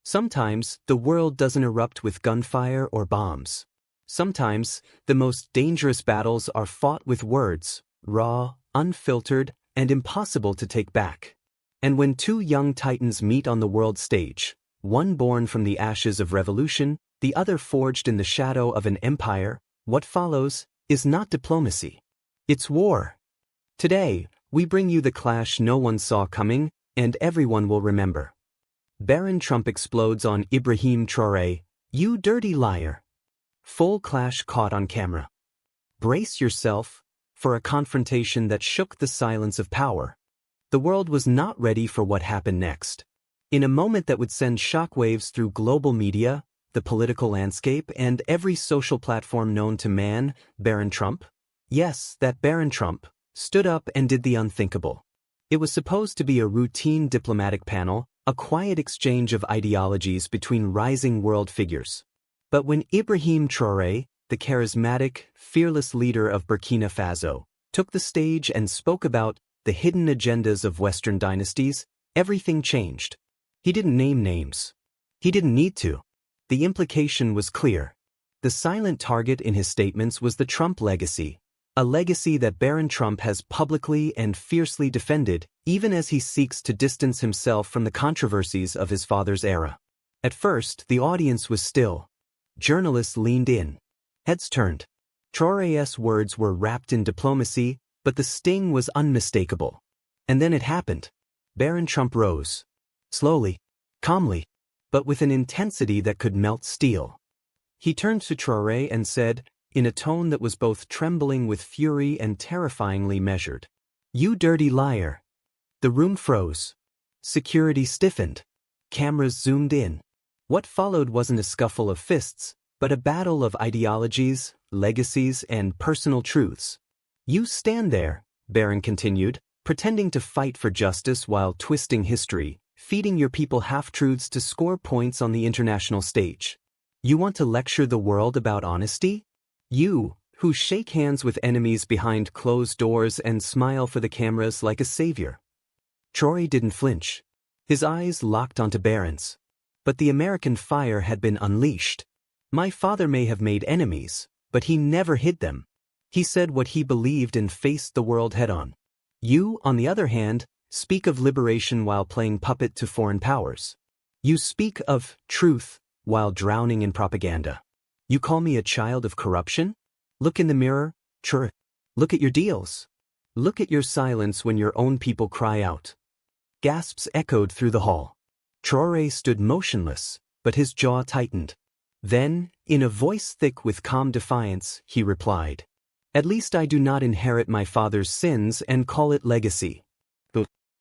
Sometimes, the world doesn't erupt with gunfire or bombs. Sometimes, the most dangerous battles are fought with words, raw, unfiltered, and impossible to take back. And when two young titans meet on the world stage, one born from the ashes of revolution, the other forged in the shadow of an empire, what follows is not diplomacy. It's war. Today, we bring you the clash no one saw coming, and everyone will remember. Barron Trump explodes on Ibrahim Traoré, "You dirty liar." Full clash caught on camera. Brace yourself for a confrontation that shook the silence of power. The world was not ready for what happened next. In a moment that would send shockwaves through global media, the political landscape, and every social platform known to man, Barron Trump, yes, that Barron Trump, stood up and did the unthinkable. It was supposed to be a routine diplomatic panel, a quiet exchange of ideologies between rising world figures. But when Ibrahim Traoré, the charismatic, fearless leader of Burkina Faso, took the stage and spoke about the hidden agendas of Western dynasties, everything changed. He didn't name names. He didn't need to. The implication was clear. The silent target in his statements was the Trump legacy, a legacy that Barron Trump has publicly and fiercely defended, even as he seeks to distance himself from the controversies of his father's era. At first, the audience was still. Journalists leaned in. Heads turned. Traoré's words were wrapped in diplomacy, but the sting was unmistakable. And then it happened. Barron Trump rose. Slowly, calmly, but with an intensity that could melt steel. He turned to Traoré and said, in a tone that was both trembling with fury and terrifyingly measured, "You dirty liar." The room froze. Security stiffened. Cameras zoomed in. What followed wasn't a scuffle of fists, but a battle of ideologies, legacies, and personal truths. "You stand there," Barron continued, "pretending to fight for justice while twisting history, feeding your people half-truths to score points on the international stage. You want to lecture the world about honesty? You, who shake hands with enemies behind closed doors and smile for the cameras like a savior." Traoré didn't flinch. His eyes locked onto Barron's. But the American fire had been unleashed. "My father may have made enemies, but he never hid them. He said what he believed and faced the world head-on. You, on the other hand, speak of liberation while playing puppet to foreign powers. You speak of truth while drowning in propaganda. You call me a child of corruption? Look in the mirror, Traoré. Look at your deals. Look at your silence when your own people cry out." Gasps echoed through the hall. Traoré stood motionless, but his jaw tightened. Then, in a voice thick with calm defiance, he replied, "At least I do not inherit my father's sins and call it legacy."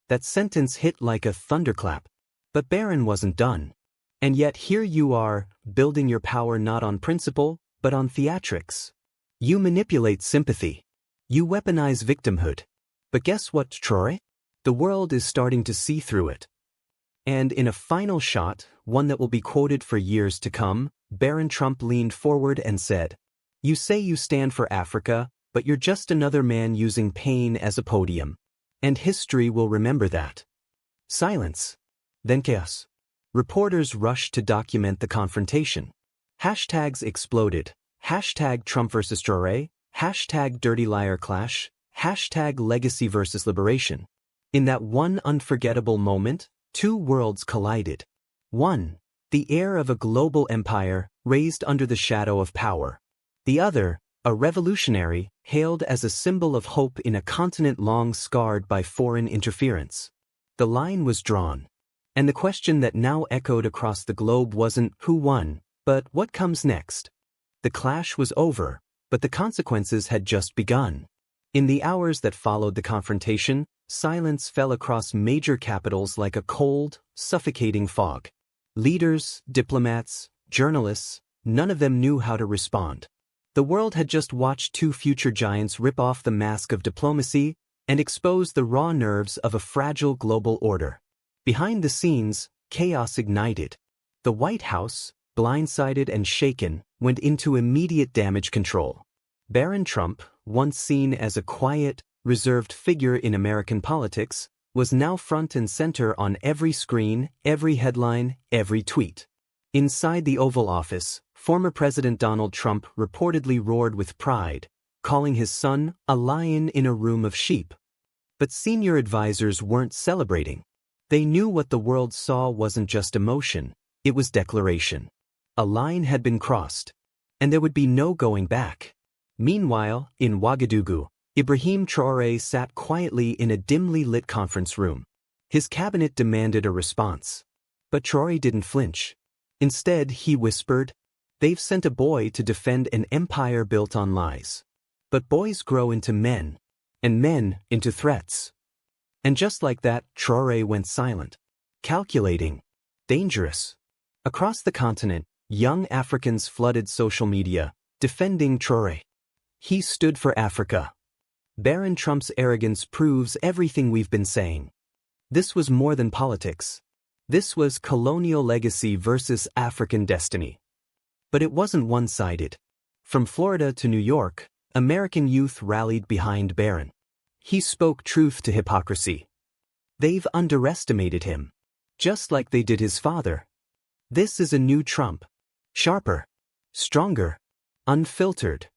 That sentence hit like a thunderclap. But Barron wasn't done. "And yet here you are, building your power not on principle, but on theatrics. You manipulate sympathy. You weaponize victimhood. But guess what, Traoré? The world is starting to see through it." And in a final shot, one that will be quoted for years to come, Barron Trump leaned forward and said, "You say you stand for Africa, but you're just another man using pain as a podium. And history will remember that." Silence. Then chaos. Reporters rushed to document the confrontation. Hashtags exploded. Hashtag Trump versus Traoré. Hashtag Dirty Liar Clash. Hashtag Legacy versus Liberation. In that one unforgettable moment, two worlds collided. One, the heir of a global empire raised under the shadow of power. The other, a revolutionary, hailed as a symbol of hope in a continent long scarred by foreign interference. The line was drawn. And the question that now echoed across the globe wasn't who won, but what comes next. The clash was over, but the consequences had just begun. In the hours that followed the confrontation, silence fell across major capitals like a cold, suffocating fog. Leaders, diplomats, journalists, none of them knew how to respond. The world had just watched two future giants rip off the mask of diplomacy and expose the raw nerves of a fragile global order. Behind the scenes, chaos ignited. The White House, blindsided and shaken, went into immediate damage control. Barron Trump, once seen as a quiet, reserved figure in American politics, was now front and center on every screen, every headline, every tweet. Inside the Oval Office, former President Donald Trump reportedly roared with pride, calling his son a lion in a room of sheep. But senior advisors weren't celebrating. They knew what the world saw wasn't just emotion, it was declaration. A line had been crossed, and there would be no going back. Meanwhile, in Ouagadougou, Ibrahim Traoré sat quietly in a dimly lit conference room. His cabinet demanded a response. But Traoré didn't flinch. Instead, he whispered, "They've sent a boy to defend an empire built on lies. But boys grow into men, and men into threats." And just like that, Traoré went silent. Calculating. Dangerous. Across the continent, young Africans flooded social media, defending Traoré. He stood for Africa. Barron Trump's arrogance proves everything we've been saying. This was more than politics. This was colonial legacy versus African destiny. But it wasn't one-sided. From Florida to New York, American youth rallied behind Barron. He spoke truth to hypocrisy. They've underestimated him, just like they did his father. This is a new Trump. Sharper, stronger, unfiltered.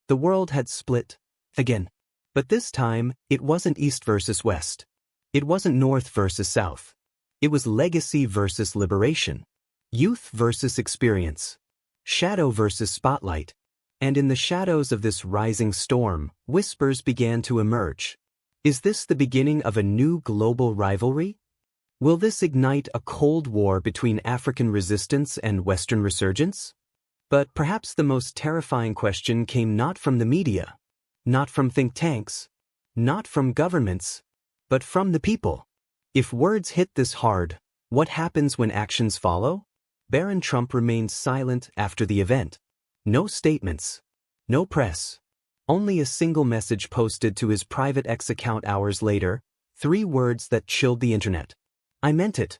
The world had split, again. But this time, it wasn't East versus West. It wasn't North versus South. It was legacy versus liberation. Youth versus experience. Shadow versus spotlight. And in the shadows of this rising storm, whispers began to emerge. Is this the beginning of a new global rivalry? Will this ignite a Cold War between African resistance and Western resurgence? But perhaps the most terrifying question came not from the media, not from think tanks, not from governments, but from the people. If words hit this hard, what happens when actions follow? Barron Trump remained silent after the event. No statements, no press, only a single message posted to his private X account hours later, 3 words that chilled the internet. "I meant it."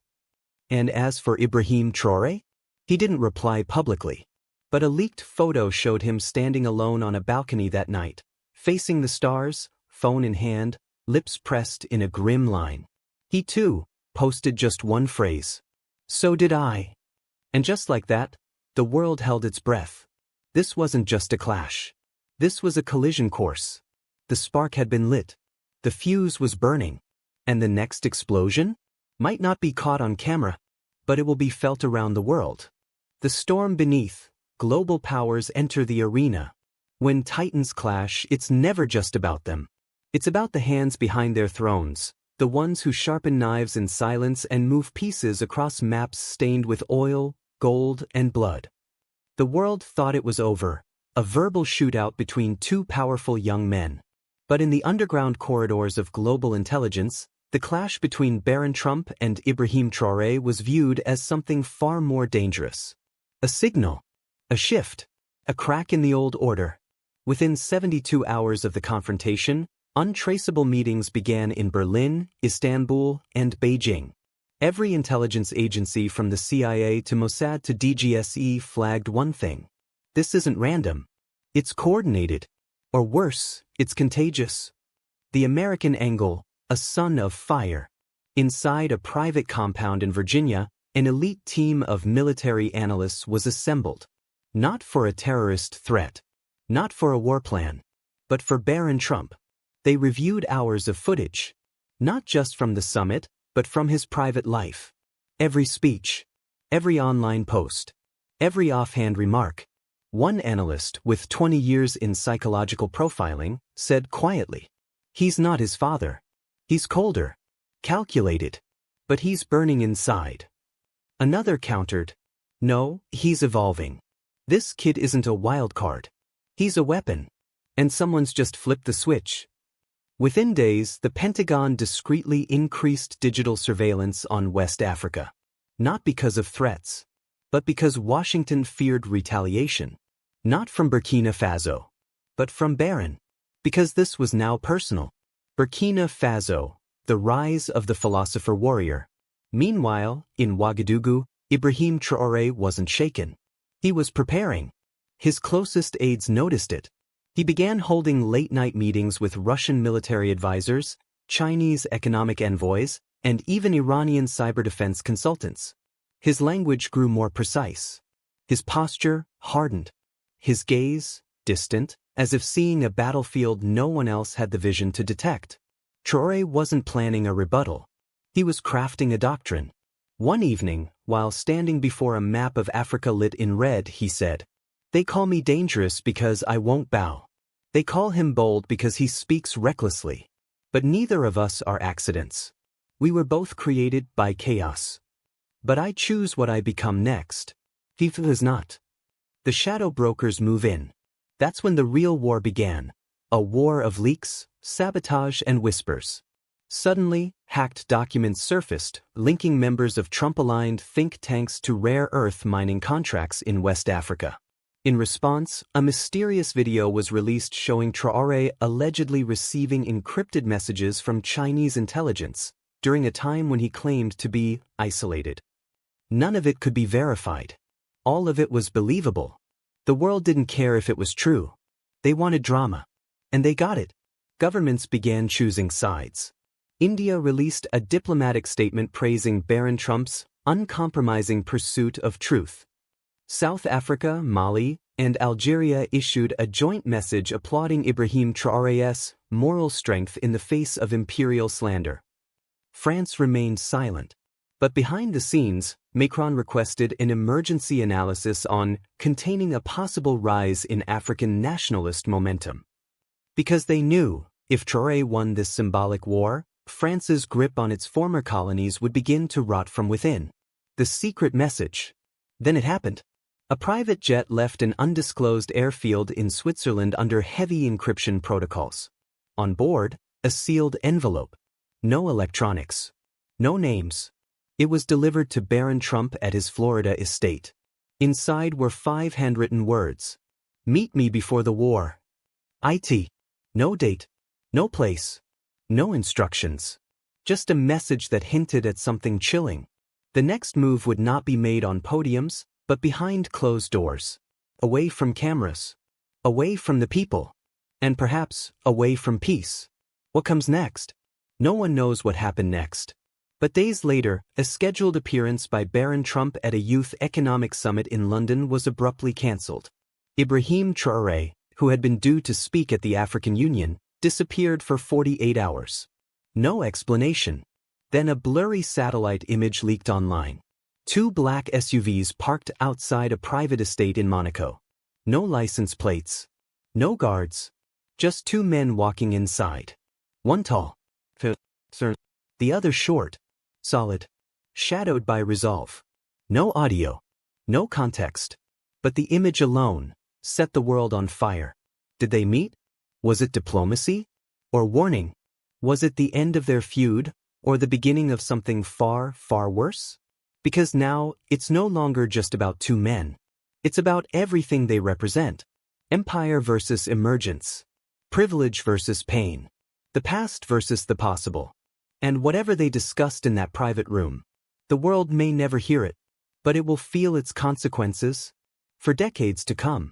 And as for Ibrahim Traoré, he didn't reply publicly. But a leaked photo showed him standing alone on a balcony that night, facing the stars, phone in hand, lips pressed in a grim line. He too posted just one phrase. "So did I." And just like that, the world held its breath. This wasn't just a clash. This was a collision course. The spark had been lit. The fuse was burning. And the next explosion might not be caught on camera, but it will be felt around the world. The storm beneath, global powers enter the arena. When titans clash, it's never just about them. It's about the hands behind their thrones, the ones who sharpen knives in silence and move pieces across maps stained with oil, gold, and blood. The world thought it was over, a verbal shootout between 2 powerful young men. But in the underground corridors of global intelligence, the clash between Barron Trump and Ibrahim Traoré was viewed as something far more dangerous. A signal, a shift, a crack in the old order. Within 72 hours of the confrontation, untraceable meetings began in Berlin, Istanbul, and Beijing. Every intelligence agency from the CIA to Mossad to DGSE flagged one thing. This isn't random. It's coordinated. Or worse, it's contagious. The American angle, a son of fire. Inside a private compound in Virginia, an elite team of military analysts was assembled. Not for a terrorist threat. Not for a war plan. But for Barron Trump. They reviewed hours of footage. Not just from the summit, but from his private life. Every speech. Every online post. Every offhand remark. One analyst, with 20 years in psychological profiling, said quietly, "He's not his father. He's colder. Calculated. But he's burning inside." Another countered, "No, he's evolving. This kid isn't a wild card. He's a weapon. And someone's just flipped the switch." Within days, the Pentagon discreetly increased digital surveillance on West Africa. Not because of threats, but because Washington feared retaliation. Not from Burkina Faso, but from Barron. Because this was now personal. Burkina Faso, the rise of the philosopher warrior. Meanwhile, in Ouagadougou, Ibrahim Traoré wasn't shaken. He was preparing. His closest aides noticed it. He began holding late-night meetings with Russian military advisors, Chinese economic envoys, and even Iranian cyber defense consultants. His language grew more precise. His posture hardened. His gaze distant, as if seeing a battlefield no one else had the vision to detect. Traoré wasn't planning a rebuttal. He was crafting a doctrine. One evening, while standing before a map of Africa lit in red, he said, "They call me dangerous because I won't bow. They call him bold because he speaks recklessly. But neither of us are accidents. We were both created by chaos. But I choose what I become next. He is not." The shadow brokers move in. That's when the real war began. A war of leaks, sabotage, and whispers. Suddenly, hacked documents surfaced, linking members of Trump-aligned think tanks to rare earth mining contracts in West Africa. In response, a mysterious video was released showing Traoré allegedly receiving encrypted messages from Chinese intelligence during a time when he claimed to be isolated. None of it could be verified. All of it was believable. The world didn't care if it was true. They wanted drama. And they got it. Governments began choosing sides. India released a diplomatic statement praising Barron Trump's uncompromising pursuit of truth. South Africa, Mali, and Algeria issued a joint message applauding Ibrahim Traoré's moral strength in the face of imperial slander. France remained silent. But behind the scenes, Macron requested an emergency analysis on containing a possible rise in African nationalist momentum. Because they knew, if Traoré won this symbolic war, France's grip on its former colonies would begin to rot from within. The secret message. Then it happened. A private jet left an undisclosed airfield in Switzerland under heavy encryption protocols. On board, a sealed envelope. No electronics. No names. It was delivered to Barron Trump at his Florida estate. Inside were 5 handwritten words. "Meet me before the war. IT. No date. No place. No instructions. Just a message that hinted at something chilling. The next move would not be made on podiums, but behind closed doors. Away from cameras. Away from the people. And perhaps, away from peace. What comes next? No one knows what happened next. But days later, a scheduled appearance by Barron Trump at a youth economic summit in London was abruptly cancelled. Ibrahim Traoré, who had been due to speak at the African Union, disappeared for 48 hours. No explanation. Then a blurry satellite image leaked online. 2 black SUVs parked outside a private estate in Monaco. No license plates. No guards. Just 2 men walking inside. One tall. The other short. Solid. Shadowed by resolve. No audio. No context. But the image alone set the world on fire. Did they meet? Was it diplomacy? Or warning? Was it the end of their feud, or the beginning of something far, far worse? Because now, it's no longer just about 2 men. It's about everything they represent. Empire versus emergence. Privilege versus pain. The past versus the possible. And whatever they discussed in that private room, the world may never hear it, but it will feel its consequences for decades to come.